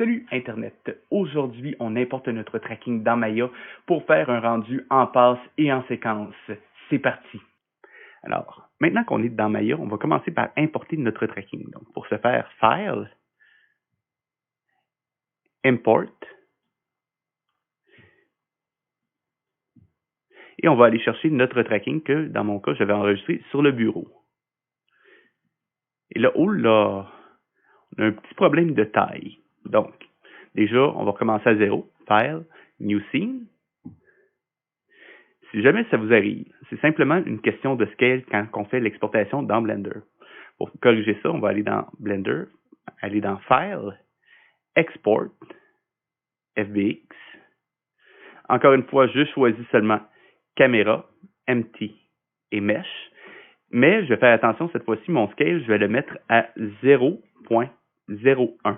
Salut Internet! Aujourd'hui, on importe notre tracking dans Maya pour faire un rendu en passe et en séquence. C'est parti! Alors, maintenant qu'on est dans Maya, on va commencer par importer notre tracking. Donc, pour ce faire, File, Import, et on va aller chercher notre tracking que, dans mon cas, j'avais enregistré sur le bureau. Et là, oh là, on a un petit problème de taille. Donc, déjà, on va recommencer à zéro. File, New Scene. Si jamais ça vous arrive, c'est simplement une question de scale quand on fait l'exportation dans Blender. Pour corriger ça, on va aller dans Blender, aller dans File, Export, FBX. Encore une fois, je choisis seulement Caméra, Empty et Mesh. Mais je vais faire attention cette fois-ci, mon scale, je vais le mettre à 0.01.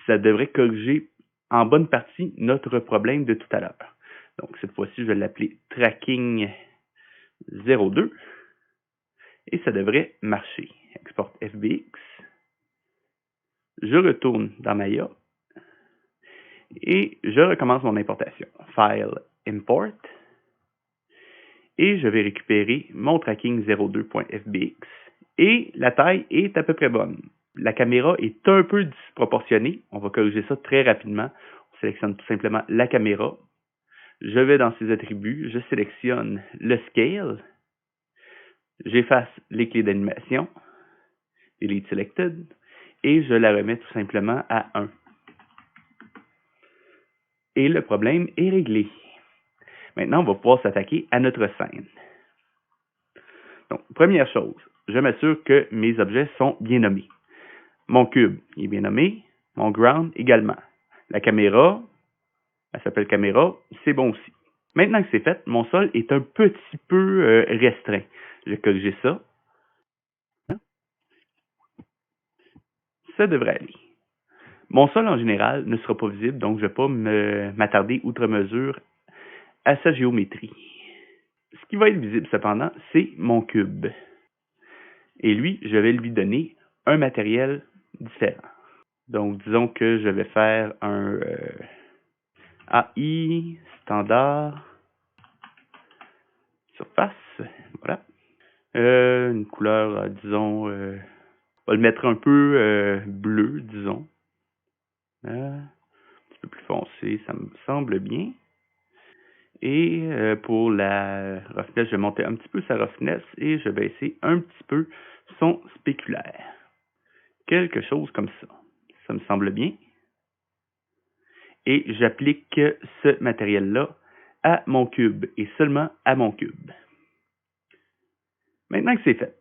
Ça devrait corriger en bonne partie notre problème de tout à l'heure. Donc, cette fois-ci, je vais l'appeler Tracking 02 et ça devrait marcher. Export FBX. Je retourne dans Maya et je recommence mon importation. File, Import et je vais récupérer mon tracking 02.fbx et la taille est à peu près bonne. La caméra est un peu disproportionnée. On va corriger ça très rapidement. On sélectionne tout simplement la caméra. Je vais dans ses attributs, je sélectionne le scale, j'efface les clés d'animation, delete selected, et je la remets tout simplement à 1. Et le problème est réglé. Maintenant, on va pouvoir s'attaquer à notre scène. Donc, première chose, je m'assure que mes objets sont bien nommés. Mon cube est bien nommé, mon ground également. La caméra, elle s'appelle caméra, c'est bon aussi. Maintenant que c'est fait, mon sol est un petit peu restreint. Je vais corriger ça. Ça devrait aller. Mon sol en général ne sera pas visible, donc je ne vais pas m'attarder outre mesure à sa géométrie. Ce qui va être visible cependant, c'est mon cube. Et lui, je vais lui donner un matériel différent. Donc, disons que je vais faire un AI standard surface. Voilà. Une couleur, disons, on va le mettre un peu bleu, disons. Un petit peu plus foncé, ça me semble bien. Et pour la roughness, je vais monter un petit peu sa roughness et je vais baisser un petit peu son spéculaire. Quelque chose comme ça. Ça me semble bien. Et j'applique ce matériel-là à mon cube et seulement à mon cube. Maintenant que c'est fait,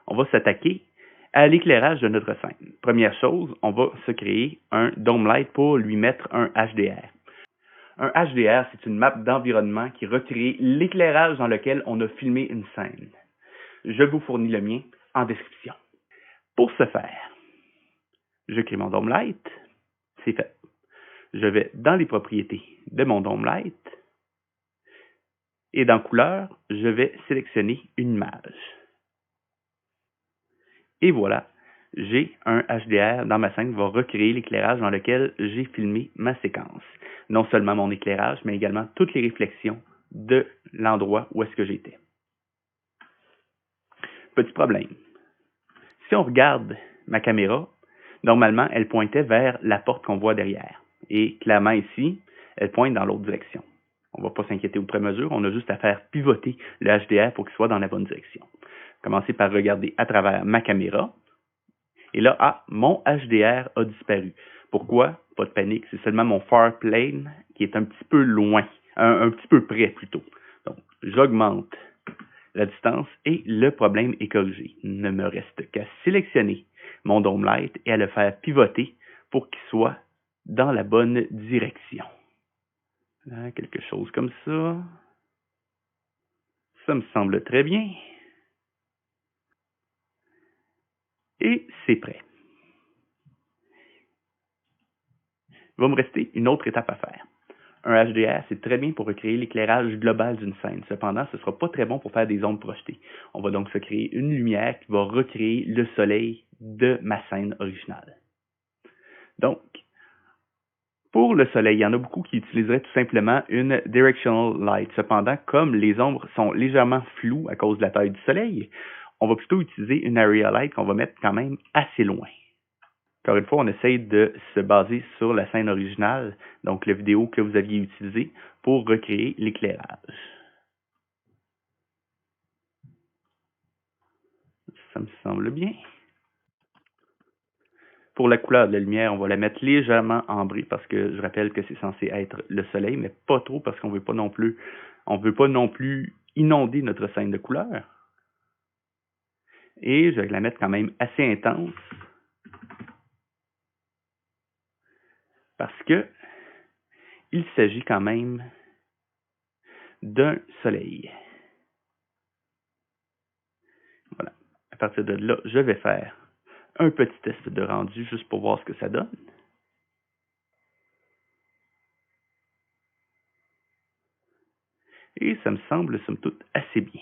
on va s'attaquer à l'éclairage de notre scène. Première chose, on va se créer un Dome Light pour lui mettre un HDR. Un HDR, c'est une map d'environnement qui recrée l'éclairage dans lequel on a filmé une scène. Je vous fournis le mien en description. Pour ce faire, je crée mon Dome Light. C'est fait. Je vais dans les propriétés de mon Dome Light et dans couleur, je vais sélectionner une image. Et voilà, j'ai un HDR dans ma scène qui va recréer l'éclairage dans lequel j'ai filmé ma séquence. Non seulement mon éclairage, mais également toutes les réflexions de l'endroit où est-ce que j'étais. Petit problème. Si on regarde ma caméra, normalement, elle pointait vers la porte qu'on voit derrière. Et clairement ici, elle pointe dans l'autre direction. On ne va pas s'inquiéter outre mesure, on a juste à faire pivoter le HDR pour qu'il soit dans la bonne direction. Commencer par regarder à travers ma caméra. Et là, mon HDR a disparu. Pourquoi? Pas de panique, c'est seulement mon far plane qui est un petit peu loin, un petit peu près plutôt. Donc, j'augmente la distance et le problème est corrigé. Il ne me reste qu'à sélectionner mon Dome Light et à le faire pivoter pour qu'il soit dans la bonne direction. Là, quelque chose comme ça. Ça me semble très bien. Et c'est prêt. Il va me rester une autre étape à faire. Un HDR, c'est très bien pour recréer l'éclairage global d'une scène. Cependant, ce ne sera pas très bon pour faire des ombres projetées. On va donc se créer une lumière qui va recréer le soleil de ma scène originale. Donc, Pour le soleil, il y en a beaucoup qui utiliseraient tout simplement une directional light. Cependant, comme les ombres sont légèrement floues à cause de la taille du soleil, on va plutôt utiliser une area light qu'on va mettre quand même assez loin. Encore une fois, on essaye de se baser sur la scène originale, donc la vidéo que vous aviez utilisée pour recréer l'éclairage. Ça me semble bien. Pour la couleur de la lumière, on va la mettre légèrement ambrée parce que je rappelle que c'est censé être le soleil, mais pas trop parce qu'on veut pas non plus, inonder notre scène de couleur. Et je vais la mettre quand même assez intense parce que il s'agit quand même d'un soleil. Voilà. À partir de là, je vais faire un petit test de rendu juste pour voir ce que ça donne. Et ça me semble, somme toute, assez bien.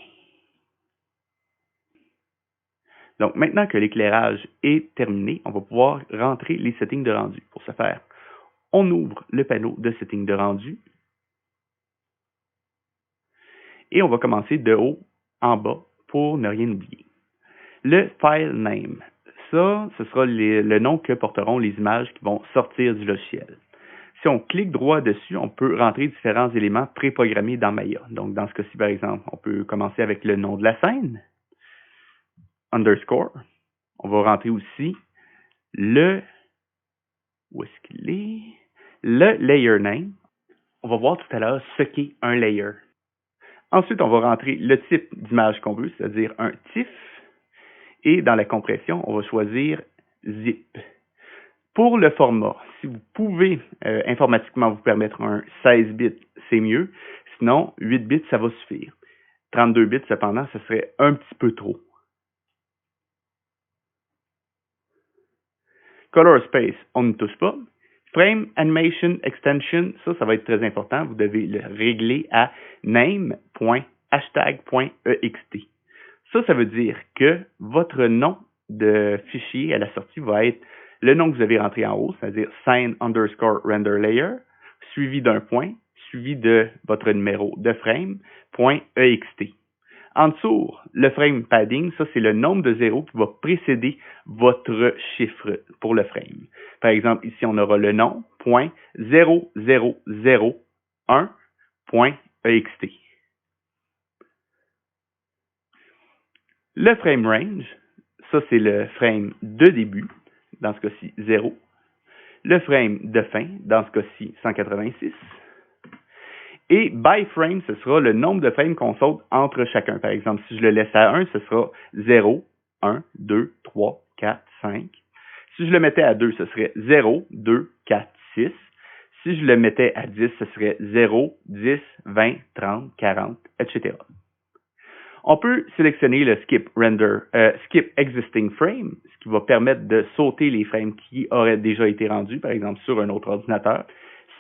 Donc, maintenant que l'éclairage est terminé, on va pouvoir rentrer les settings de rendu. Pour ce faire, on ouvre le panneau de settings de rendu et on va commencer de haut en bas pour ne rien oublier. Le file name, ça, ce sera le nom que porteront les images qui vont sortir du logiciel. Si on clique droit dessus, on peut rentrer différents éléments préprogrammés dans Maya. Donc, dans ce cas-ci, par exemple, on peut commencer avec le nom de la scène, underscore. On va rentrer aussi où est-ce qu'il est? Le layer name. On va voir tout à l'heure ce qu'est un layer. Ensuite, on va rentrer le type d'image qu'on veut, c'est-à-dire un TIFF. Et dans la compression, on va choisir zip. Pour le format, si vous pouvez informatiquement vous permettre un 16 bits, c'est mieux. Sinon, 8 bits, ça va suffire. 32 bits, cependant, ce serait un petit peu trop. Color space, on ne touche pas. Frame Animation Extension, ça va être très important. Vous devez le régler à name.hashtag.ext. Ça veut dire que votre nom de fichier à la sortie va être le nom que vous avez rentré en haut, c'est-à-dire scene_render_layer, suivi d'un point, suivi de votre numéro de frame.ext. En dessous, le frame padding, ça c'est le nombre de zéros qui va précéder votre chiffre pour le frame. Par exemple, ici on aura le nom, .0001.ext. Le frame range, ça c'est le frame de début, dans ce cas-ci 0. Le frame de fin, dans ce cas-ci 186. Et by frame, ce sera le nombre de frames qu'on saute entre chacun. Par exemple, si je le laisse à 1, ce sera 0, 1, 2, 3, 4, 5. Si je le mettais à 2, ce serait 0, 2, 4, 6. Si je le mettais à 10, ce serait 0, 10, 20, 30, 40, etc. On peut sélectionner le skip existing frame, ce qui va permettre de sauter les frames qui auraient déjà été rendus, par exemple sur un autre ordinateur,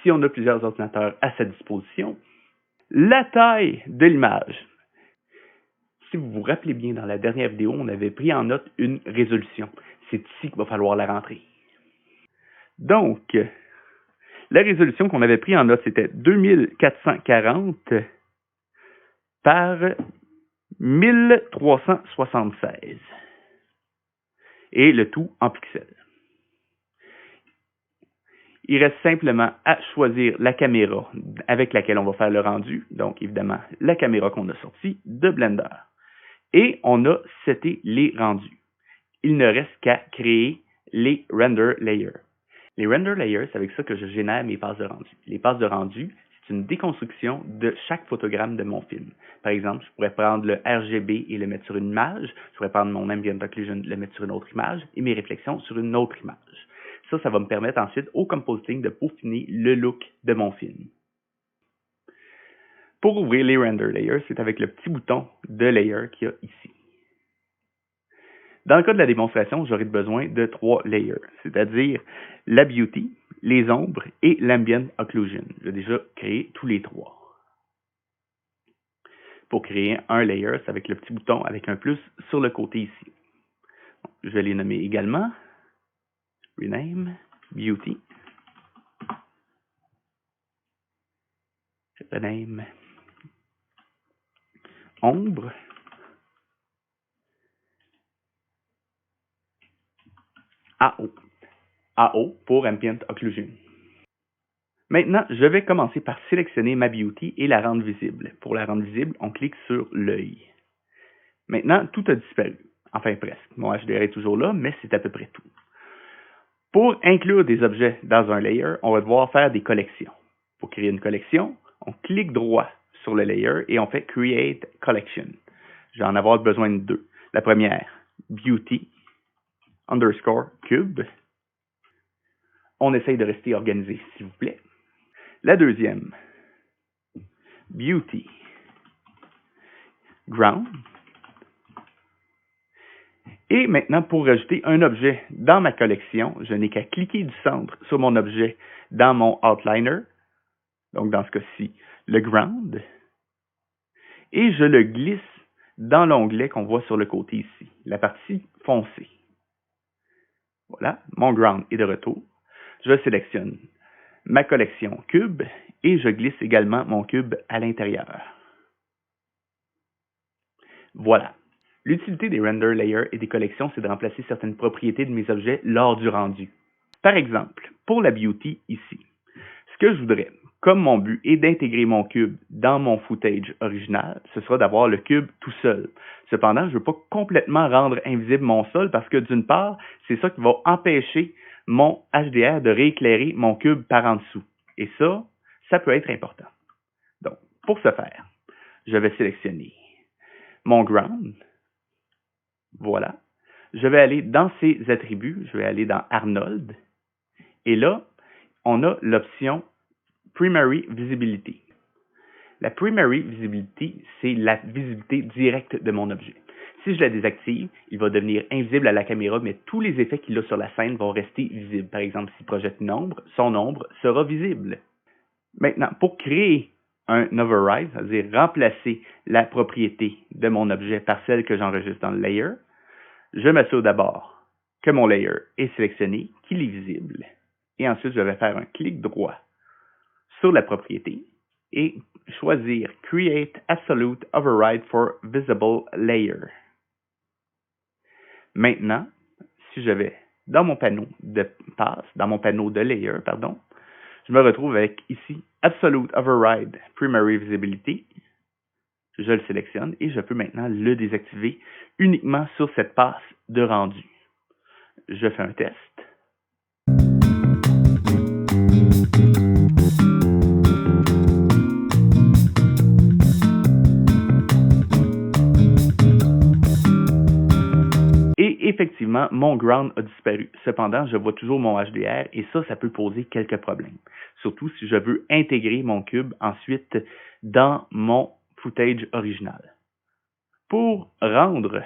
si on a plusieurs ordinateurs à sa disposition. La taille de l'image. Si vous vous rappelez bien, dans la dernière vidéo, on avait pris en note une résolution. C'est ici qu'il va falloir la rentrer. Donc, la résolution qu'on avait pris en note, c'était 2440 par 1376. Et le tout en pixels. Il reste simplement à choisir la caméra avec laquelle on va faire le rendu. Donc, évidemment, la caméra qu'on a sortie de Blender. Et on a seté les rendus. Il ne reste qu'à créer les render layers. Les render layers, c'est avec ça que je génère mes passes de rendu. Les passes de rendu, c'est une déconstruction de chaque photogramme de mon film. Par exemple, je pourrais prendre le RGB et le mettre sur une image. Je pourrais prendre mon ambient occlusion, le mettre sur une autre image et mes réflexions sur une autre image. Ça va me permettre ensuite au compositing de peaufiner le look de mon film. Pour ouvrir les render layers, c'est avec le petit bouton de layer qu'il y a ici. Dans le cas de la démonstration, j'aurai besoin de 3 layers, c'est-à-dire la beauty, les ombres et l'ambient occlusion. J'ai déjà créé tous les 3. Pour créer un layer, c'est avec le petit bouton avec un plus sur le côté ici. Je vais les nommer également. Rename, Beauty. rename ombre AO. AO pour Ambient Occlusion. Maintenant, je vais commencer par sélectionner ma beauty et la rendre visible. Pour la rendre visible, on clique sur l'œil. Maintenant, tout a disparu. Enfin, presque. Mon HDR est toujours là, mais c'est à peu près tout. Pour inclure des objets dans un layer, on va devoir faire des collections. Pour créer une collection, on clique droit sur le layer et on fait Create Collection. Je vais en avoir besoin de deux. La première, Beauty _ Cube. On essaye de rester organisé, s'il vous plaît. La deuxième, Beauty Ground. Et maintenant, pour rajouter un objet dans ma collection, je n'ai qu'à cliquer du centre sur mon objet dans mon outliner, donc dans ce cas-ci, le ground, et je le glisse dans l'onglet qu'on voit sur le côté ici, la partie foncée. Voilà, mon ground est de retour. Je sélectionne ma collection cube et je glisse également mon cube à l'intérieur. Voilà. L'utilité des render layers et des collections, c'est de remplacer certaines propriétés de mes objets lors du rendu. Par exemple, pour la beauty ici, ce que je voudrais, comme mon but est d'intégrer mon cube dans mon footage original, ce sera d'avoir le cube tout seul. Cependant, je ne veux pas complètement rendre invisible mon sol parce que d'une part, c'est ça qui va empêcher mon HDR de rééclairer mon cube par en dessous. Et ça peut être important. Donc, pour ce faire, je vais sélectionner mon ground. Voilà. Je vais aller dans ses attributs, je vais aller dans Arnold. Et là, on a l'option Primary Visibility. La Primary Visibility, c'est la visibilité directe de mon objet. Si je la désactive, il va devenir invisible à la caméra, mais tous les effets qu'il a sur la scène vont rester visibles. Par exemple, s'il projette une ombre, son ombre sera visible. Maintenant, pour créer un override, c'est-à-dire remplacer la propriété de mon objet par celle que j'enregistre dans le layer, je m'assure d'abord que mon layer est sélectionné, qu'il est visible. Et ensuite, je vais faire un clic droit sur la propriété et choisir Create Absolute Override for Visible Layer. Maintenant, si je vais dans mon panneau de passe, dans mon panneau de layer, je me retrouve avec ici Absolute Override Primary Visibility. Je le sélectionne et je peux maintenant le désactiver uniquement sur cette passe de rendu. Je fais un test. Et effectivement, mon ground a disparu. Cependant, je vois toujours mon HDR et ça peut poser quelques problèmes. Surtout si je veux intégrer mon cube ensuite dans mon footage original. Pour rendre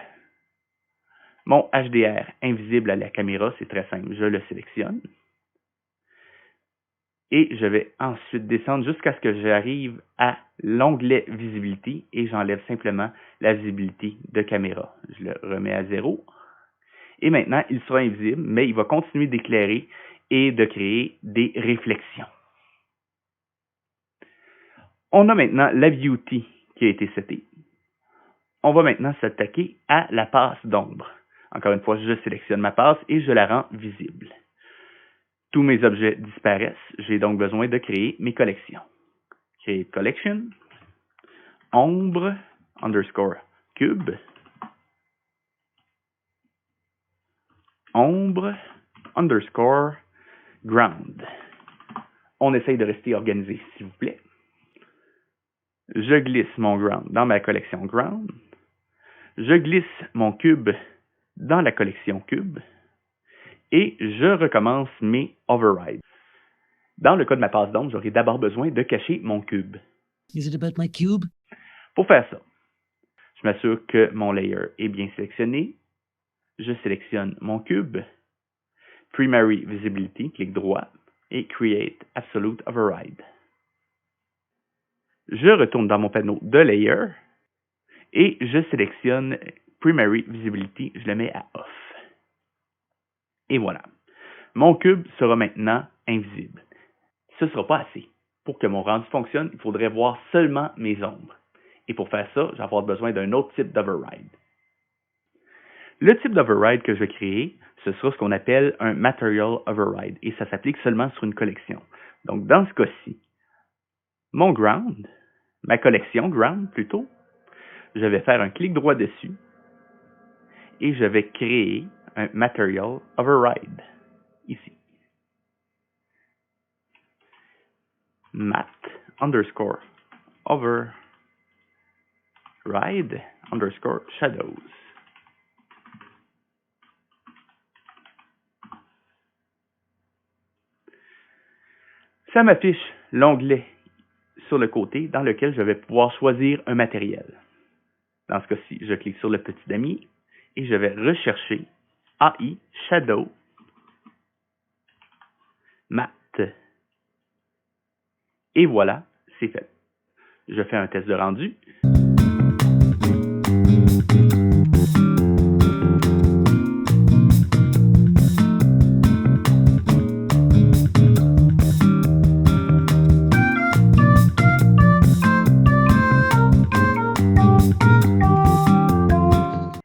mon HDR invisible à la caméra, c'est très simple. Je le sélectionne. Et je vais ensuite descendre jusqu'à ce que j'arrive à l'onglet Visibility et j'enlève simplement la visibilité de caméra. Je le remets à 0. Et maintenant, il sera invisible, mais il va continuer d'éclairer et de créer des réflexions. On a maintenant la beauty qui a été setée. On va maintenant s'attaquer à la passe d'ombre. Encore une fois, je sélectionne ma passe et je la rends visible. Tous mes objets disparaissent. J'ai donc besoin de créer mes collections. Create Collection, ombre _ cube, ombre _ ground. On essaye de rester organisé, s'il vous plaît. Je glisse mon ground dans ma collection ground. Je glisse mon cube dans la collection cube. Et je recommence mes overrides. Dans le cas de ma passe d'ombre, j'aurai d'abord besoin de cacher mon cube. Is it about my cube? Pour faire ça, je m'assure que mon layer est bien sélectionné. Je sélectionne mon cube, Primary Visibility, clic droit, et Create Absolute Override. Je retourne dans mon panneau de Layer et je sélectionne Primary Visibility, je le mets à Off. Et voilà. Mon cube sera maintenant invisible. Ce ne sera pas assez. Pour que mon rendu fonctionne, il faudrait voir seulement mes ombres. Et pour faire ça, je vais avoir besoin d'un autre type d'override. Le type d'override que je vais créer, ce sera ce qu'on appelle un Material Override, et ça s'applique seulement sur une collection. Donc, dans ce cas-ci, mon ground, ma collection ground plutôt, je vais faire un clic droit dessus et je vais créer un Material Override, ici. Mat underscore override underscore shadows. Ça m'affiche l'onglet sur le côté dans lequel je vais pouvoir choisir un matériel. Dans ce cas-ci, je clique sur le petit damier et je vais rechercher AI Shadow Mat. Et voilà, c'est fait. Je fais un test de rendu.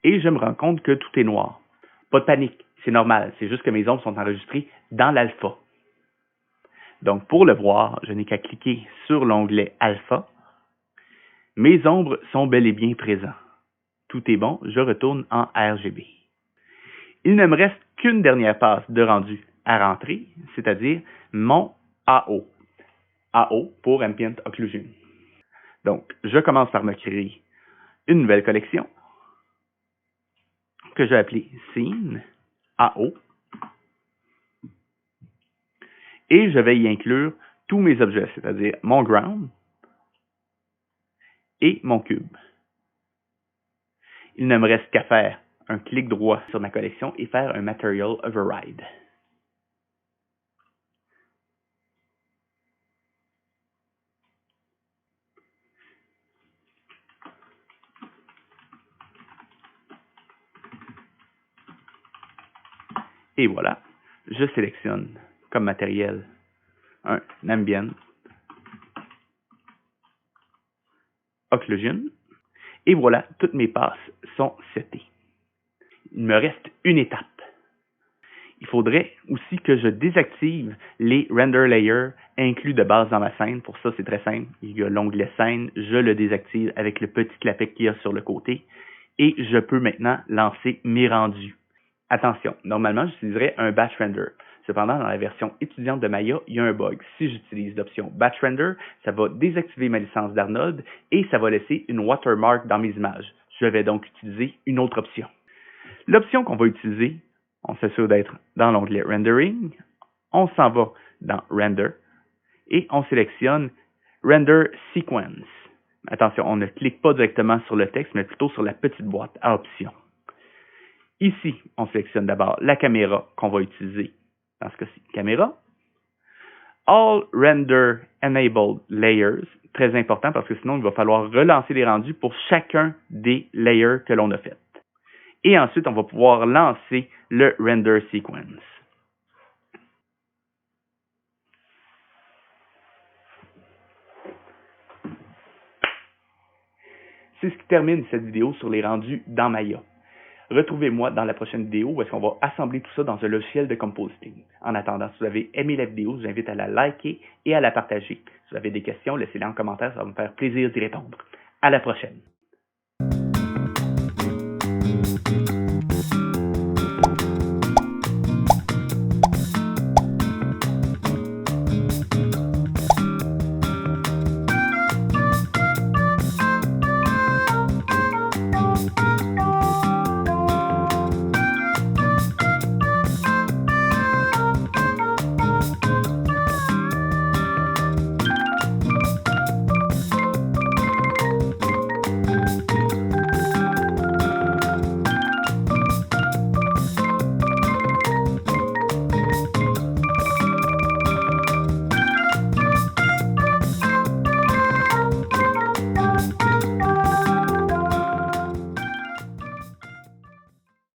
Et je me rends compte que tout est noir. Pas de panique, c'est normal, c'est juste que mes ombres sont enregistrées dans l'alpha. Donc pour le voir, je n'ai qu'à cliquer sur l'onglet alpha. Mes ombres sont bel et bien présents. Tout est bon, je retourne en RGB. Il ne me reste qu'une dernière passe de rendu à rentrer, c'est-à-dire mon AO. AO pour Ambient Occlusion. Donc, je commence par me créer une nouvelle collection que je vais appeler Scene AO. Et je vais y inclure tous mes objets, c'est-à-dire mon ground et mon cube. Il ne me reste qu'à faire un clic droit sur ma collection et faire un Material Override. Et voilà, je sélectionne comme matériel un Ambient Occlusion. Et voilà, toutes mes passes sont setées. Il me reste une étape. Il faudrait aussi que je désactive les Render Layers inclus de base dans ma scène. Pour ça, c'est très simple. Il y a l'onglet Scène, je le désactive avec le petit clapet qu'il y a sur le côté. Et je peux maintenant lancer mes rendus. Attention, normalement, j'utiliserais un Batch Render. Cependant, dans la version étudiante de Maya, il y a un bug. Si j'utilise l'option Batch Render, ça va désactiver ma licence d'Arnold et ça va laisser une watermark dans mes images. Je vais donc utiliser une autre option. L'option qu'on va utiliser, on s'assure d'être dans l'onglet Rendering, on s'en va dans Render et on sélectionne Render Sequence. Attention, on ne clique pas directement sur le texte, mais plutôt sur la petite boîte à options. Ici, on sélectionne d'abord la caméra qu'on va utiliser. Dans ce cas-ci, caméra. All Render Enabled Layers, très important parce que sinon, il va falloir relancer les rendus pour chacun des layers que l'on a fait. Et ensuite, on va pouvoir lancer le Render Sequence. C'est ce qui termine cette vidéo sur les rendus dans Maya. Retrouvez-moi dans la prochaine vidéo où est-ce qu'on va assembler tout ça dans un logiciel de compositing. En attendant, si vous avez aimé la vidéo, je vous invite à la liker et à la partager. Si vous avez des questions, laissez-les en commentaire, ça va me faire plaisir d'y répondre. À la prochaine!